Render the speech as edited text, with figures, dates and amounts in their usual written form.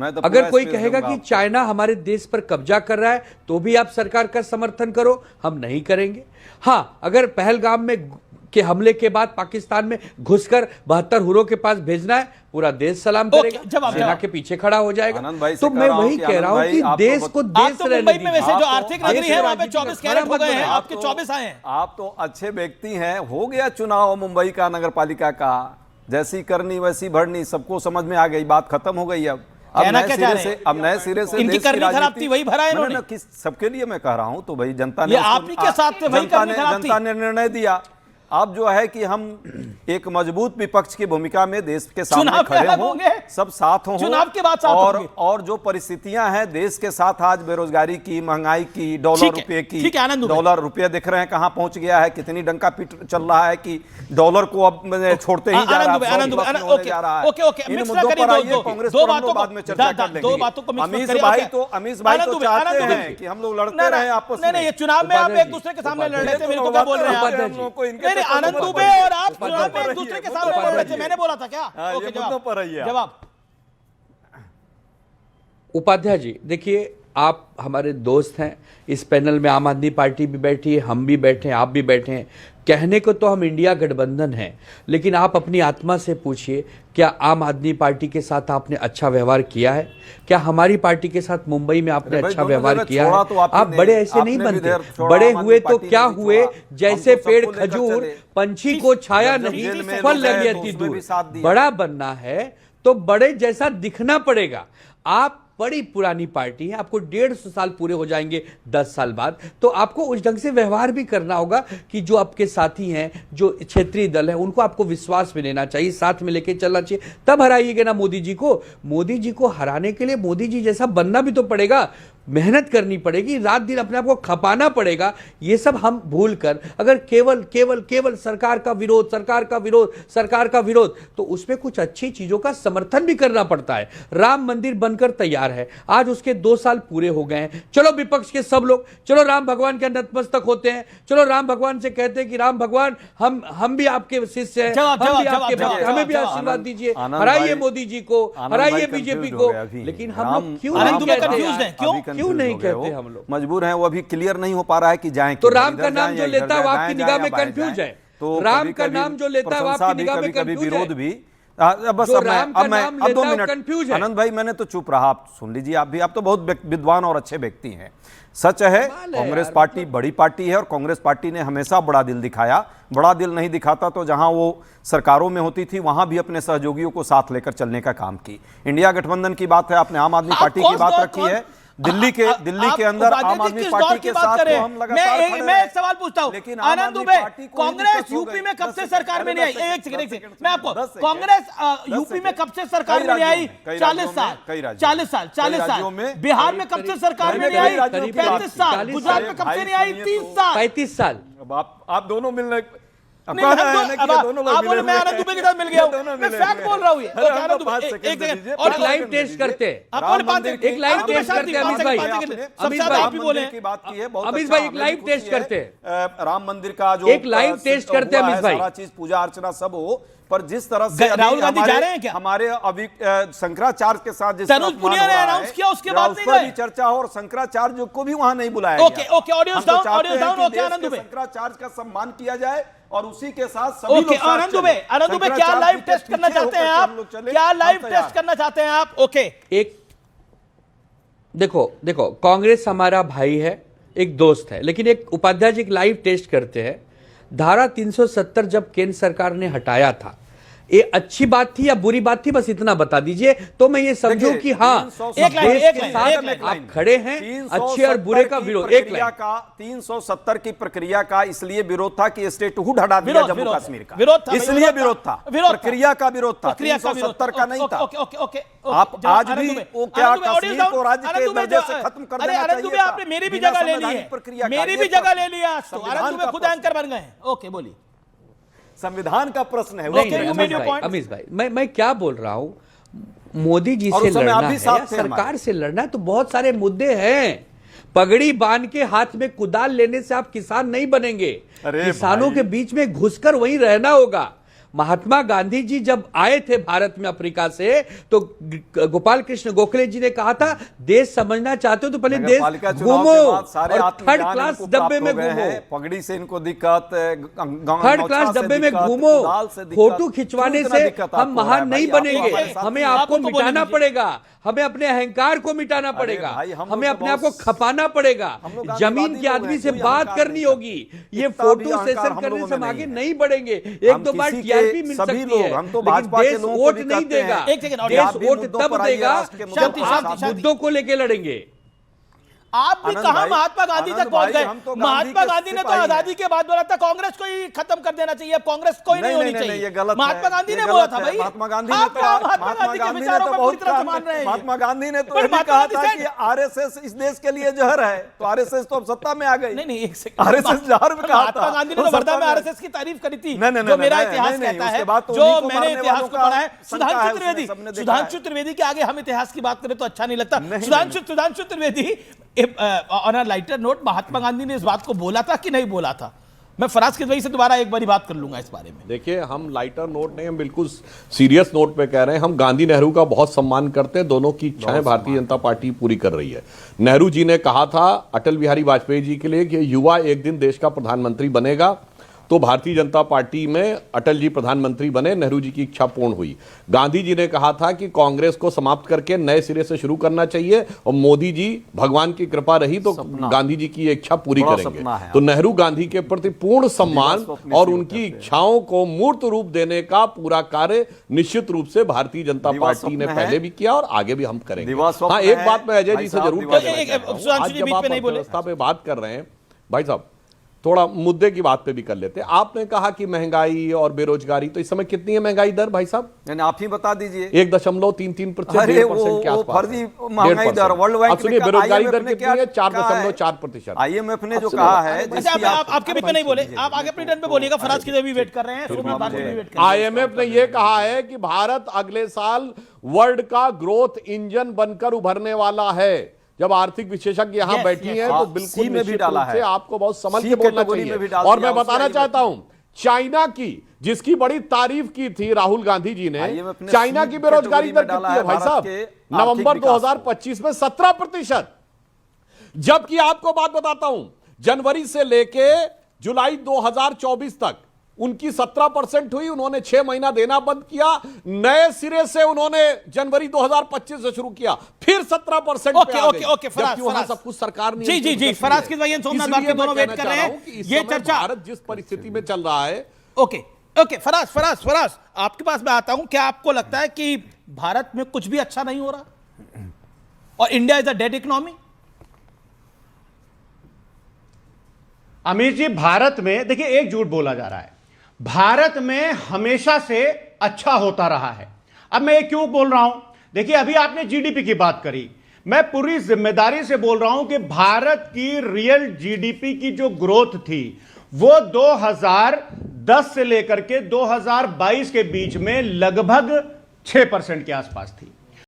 अगर कोई कहेगा कि चाइना हमारे देश पर कब्जा कर रहा है तो भी आप सरकार का समर्थन करो, हम नहीं करेंगे। हां, अगर पहलगाम में के हमले के बाद पाकिस्तान में घुसकर 72 हुरों के पास भेजना है, पूरा देश सलाम करेगा, सेना के पीछे खड़ा हो जाएगा। तो मैं वही कह रहा हूं कि देश को देश तो मुंबई में वैसे जो आर्थिक नगरी है वहां पे 24 कैरेट हो गए हैं, आपके 24 आए हैं। आप तो अच्छे व्यक्ति हैं, हो गया चुनाव मुंबई का, नगर पालिका का, जैसी करनी वैसी भरनी, सबको समझ में आ गई, बात खत्म हो गई। अब नए सिरे से इनकी करनी खराब थी, वही भरा इन्होंने। सबके लिए मैं कह रहा हूं, तो भाई जनता ने, आप ही के साथ जनता ने निर्णय दिया। अब जो है कि हम एक मजबूत विपक्ष की भूमिका में देश के सामने खड़े होंगे, सब साथ हों, चुनाव के बाद और जो परिस्थितियां हैं देश के साथ, आज बेरोजगारी की, महंगाई की, डॉलर रुपए की, डॉलर रुपए दिख रहे हैं कहां पहुंच गया है, कितनी डंका पीट चल रहा है कि डॉलर को अब छोड़ते ही जा रहा है। इन मुद्दों पर आइए, कांग्रेस पर हम लोग बाद में चर्चा कर लेंगे। अमीश भाई तो चाहते हैं कि हम लोग लड़ते रहे आपस में। नहीं, चुनाव में आप एक दूसरे के सामने लड़ रहे थे, मेरे को क्या बोल रहे हैं? आनंद दुबे और आप चुनाव में एक दूसरे के सामने लड़ रहे थे, मैंने बोला था क्या? ओके, जवाब। उपाध्याय जी, देखिए, आप हमारे दोस्त हैं, इस पैनल में आम आदमी पार्टी भी बैठी है, हम भी बैठे हैं, आप भी बैठे हैं। कहने को तो हम इंडिया गठबंधन हैं, लेकिन आप अपनी आत्मा से पूछिए, क्या आम आदमी पार्टी के साथ आपने अच्छा व्यवहार किया है? क्या हमारी पार्टी के साथ मुंबई में आपने अच्छा व्यवहार किया है? तो आप बड़े ऐसे नहीं बनते, बड़े हुए तो क्या हुए, जैसे पेड़ खजूर, पंछी को छाया नहीं, फल लगी अति दूर। बड़ा बनना है तो बड़े जैसा दिखना पड़ेगा। आप बड़ी पुरानी पार्टी है, आपको 150 साल पूरे हो जाएंगे 10 साल बाद, तो आपको उस ढंग से व्यवहार भी करना होगा कि जो आपके साथी हैं, जो क्षेत्रीय दल है, उनको आपको विश्वास में लेना चाहिए, साथ में लेके चलना चाहिए, तब हराइएगा ना मोदी जी को। मोदी जी को हराने के लिए मोदी जी जैसा बनना भी तो पड़ेगा, मेहनत करनी पड़ेगी, रात दिन अपने आप को खपाना पड़ेगा। ये सब हम भूल कर अगर केवल केवल केवल सरकार का विरोध, सरकार का विरोध, सरकार का विरोध, तो उसमें कुछ अच्छी चीजों का समर्थन भी करना पड़ता है। राम मंदिर बनकर तैयार है, आज उसके 2 साल पूरे हो गए हैं। चलो विपक्ष के सब लोग, चलो राम भगवान के नतमस्तक होते हैं, चलो राम भगवान से कहते हैं कि राम भगवान हम भी आपके शिष्य हैं, हम भी आपके भक्त, हमें भी आशीर्वाद दीजिए, हराइए मोदी जी को, हराइए बीजेपी को। लेकिन हम लोग क्यों नहीं कहते? हम लोग मजबूर हैं, वो अभी क्लियर नहीं हो पा रहा है कि जाएं। तो राम का नाम जो लेता है वो आपकी निगाह में कंफ्यूज है, तो राम का नाम जो लेता है वो आपकी निगाह में कंफ्यूज है। भी बस अब 2 मिनट आनंद भाई, मैंने तो चुप रहा, आप सुन लीजिए। आप तो बहुत विद्वान और अच्छे व्यक्ति हैं। सच है, कांग्रेस पार्टी बड़ी पार्टी है और कांग्रेस पार्टी ने हमेशा बड़ा दिल दिखाया। बड़ा दिल नहीं दिखाता तो जहां वो सरकारों में होती थी वहां भी अपने सहयोगियों को साथ लेकर चलने का काम की। इंडिया गठबंधन की बात है, आपने आम आदमी पार्टी की बात रखी है। दिल्ली के अंदर आम आदमी पार्टी के साथ तो हम लगातार खड़े हैं। मैं एक सवाल पूछता हूं, आनंद दुबे, कांग्रेस यूपी में कब से सरकार में नहीं आई? एक सेकंड, मैं आपको, कांग्रेस यूपी में कब से सरकार में नहीं आई? 40 साल। बिहार में कब से सरकार में नहीं आई? 35 साल। गुजरात में कब से नहीं आई? 35 साल। अब आप दोनों मिलने, आप बोले मैं आनंद दुबे के साथ मिल गया हूं, मैं फैक्ट बोल रहा हूं। एक सेकंड, और लाइव टेस्ट करते हैं, एक लाइव टेस्ट करते हैं। अमीश भाई, आप बोले की बात की है, अमीश भाई एक लाइव टेस्ट करते हैं, राम मंदिर का जो एक लाइव टेस्ट करते हैं। अमीश भाई, सारा चीज पूजा अर्चना सब हो, पर जिस तरह से राहुल गांधी जा रहे हैं क्या? हमारे अभी शंकराचार्य के साथ जिस तरुण पुनिया ने अनाउंस किया, उसके बाद नहीं गए। चर्चा हो और शंकराचार्य को भी वहां नहीं बुलाया गया। ओके, ऑडियो डाउन, ओके आनंद दुबे, शंकराचार्य का सम्मान किया जाए और उसी के साथ सभी लोग आनंद दुबे क्या लाइव टेस्ट करना चाहते हैं आप? क्या लाइव टेस्ट करना चाहते हैं आप? ओके, एक देखो कांग्रेस हमारा भाई है, एक दोस्त है, लेकिन एक उपाध्याय जी एक लाइव टेस्ट करते हैं। धारा 370 जब केंद्र सरकार ने हटाया था, ये अच्छी बात थी या बुरी बात थी, बस इतना बता दीजिए तो मैं ये समझूं कि हाँ देश के साथ आप खड़े हैं। अच्छे और बुरे का विरोध, 370 की प्रक्रिया का इसलिए विरोध था कि स्टेटहुड हटा दिया जम्मू कश्मीर का, इसलिए विरोध था, प्रक्रिया का विरोध था, 370 का नहीं था। आप आज भी वो क्या कश्मीर को राज्य के दर्जे से खत्म कर देना चाहिए था। आपने मेरी भी जगह ले ली है, मेरी भी जगह ले लिया, आनंद दुबे खुद एंकर बन गए। ओके, बोलिए। संविधान का प्रश्न है। अमीश भाई, मैं क्या बोल रहा हूं, मोदी जी से लड़ना है या सरकार से लड़ना है तो बहुत सारे मुद्दे हैं। पगड़ी बांध के हाथ में कुदाल लेने से आप किसान नहीं बनेंगे, किसानों के बीच में घुसकर वहीं रहना होगा, महात्मा गांधी जी जब आए थे भारत में अफ्रीका से, तो गोपाल कृष्ण गोखले जी ने कहा था देश समझना चाहते हो तो पहले देश घूमो, और थर्ड क्लास डब्बे में घूमो, पगड़ी से इनको दिक्कत, थर्ड क्लास डब्बे में घूमो, फोटो खिंचवाने से हम महान नहीं बनेंगे, हमें आपको मिटाना पड़ेगा, हमें अपने अहंकार को मिटाना पड़ेगा, हमें अपने आप को खपाना पड़ेगा, जमीन के आदमी से बात करनी होगी। ये फोटो सेशन करने से हम आगे नहीं बढ़ेंगे। एक दो बार टीआरपी मिल सकती है, लेकिन देश वोट नहीं देगा। देश वोट तब देगा जब आप मुद्दों को लेकर लड़ेंगे। आप भी कहां महात्मा गांधी तक पहुंच गए? महात्मा गांधी ने तो आजादी के बाद बोला था कांग्रेस को ही खत्म कर देना चाहिए, कांग्रेस कोई नहीं होनी चाहिए। महात्मा गांधी ने बोला था भाई। महात्मा गांधी के विचारों को पूरी तरह से मान रहे हैं। महात्मा गांधी ने तो कहा था कि आरएसएस इस देश के लिए जहर है, तो आरएसएस तो अब सत्ता में आ गई। नहीं एक सेकंड, आरएसएस जहर में कहा था। महात्मा गांधी ने तो वर्धा में आरएसएस की तारीफ करी थी, जो मेरा इतिहास कहता है, जो मैंने इतिहास को पढ़ा है। सुधांशु त्रिवेदी के आगे हम इतिहास की बात करें तो अच्छा नहीं लगता। Sudhanshu Trivedi, on a lighter note, Mahatma Gandhi ने इस बात को बोला था कि नहीं बोला था? मैं फराज की वजह से दोबारा एक बारी बात कर लूंगा इस बारे में। देखिए, हम लाइटर नोट नहीं, हम बिल्कुल सीरियस नोट पे कह रहे हैं। हम गांधी नेहरू का बहुत सम्मान करते हैं, दोनों की इच्छाएं भारतीय जनता पार्टी पूरी कर रही है। नेहरू जी ने कहा था अटल बिहारी वाजपेयी जी के लिए कि युवा एक दिन देश का प्रधानमंत्री बनेगा, तो भारतीय जनता पार्टी में अटल जी प्रधानमंत्री बने, नेहरू जी की इच्छा पूर्ण हुई। गांधी जी ने कहा था कि कांग्रेस को समाप्त करके नए सिरे से शुरू करना चाहिए, और मोदी जी, भगवान की कृपा रही तो गांधी जी की इच्छा पूरी करेंगे। तो नेहरू गांधी के प्रति पूर्ण सम्मान और उनकी इच्छाओं को मूर्त रूप देने का पूरा कार्य निश्चित रूप से भारतीय जनता पार्टी ने पहले भी किया और आगे भी हम करेंगे। हाँ, एक बात मैं अजय जी से जरूर व्यवस्था पे बात कर रहे हैं भाई साहब, थोड़ा मुद्दे की बात पे भी कर लेते हैं। आपने कहा कि महंगाई और बेरोजगारी, तो इस समय कितनी है महंगाई दर भाई साहब? आप ही बता दीजिए। 1.33% के आसपास। महंगाई दर वर्ल्ड वाइड। सुनिए, बेरोजगारी दर कितनी है? 4.4%। आईएमएफ ने जो कहा है, आपके बीच में नहीं बोले, आप आगे अपनी टर्न पे बोलिएगा। फराज की भी वेट कर रहे हैं। आईएमएफ ने यह कहा है कि भारत अगले साल वर्ल्ड का ग्रोथ इंजन बनकर उभरने वाला है। जब आर्थिक विशेषज्ञ यहां बैठी हैं तो बिल्कुल निश्चित रूप से आपको बहुत समझ के बोलना चाहिए। और मैं बताना चाहता हूं, चाइना की, जिसकी बड़ी तारीफ की थी राहुल गांधी जी ने, चाइना की बेरोजगारी दर कितनी है भाई साहब? नवंबर 2025 में 17%। जबकि आपको बात बताता हूं, जनवरी से लेके जुलाई 2024 तक उनकी 17% हुई। उन्होंने 6 महीना देना बंद किया, नए सिरे से उन्होंने जनवरी 2025 से शुरू किया, फिर 17% पे आ गई। जबकि वहां सब कुछ सरकार ने। जी, फराज की वजह सोमनाथ बात के दोनों वेट कर रहे हैं। ये चर्चा भारत जिस परिस्थिति में चल रहा है। ओके, फराज आपके पास मैं आता हूं। क्या आपको लगता है कि भारत में कुछ भी अच्छा नहीं हो रहा और India is a dead economy? अमीर जी, भारत में देखिए एक झूठ बोला जा रहा है। भारत में हमेशा से अच्छा होता रहा है। अब मैं ये क्यों बोल रहा हूं? देखिए, अभी आपने जीडीपी की बात करी, मैं पूरी जिम्मेदारी से बोल रहा हूं कि भारत की रियल जीडीपी की जो ग्रोथ थी वो 2010 से लेकर के 2022 के बीच में लगभग 6% के आसपास थी।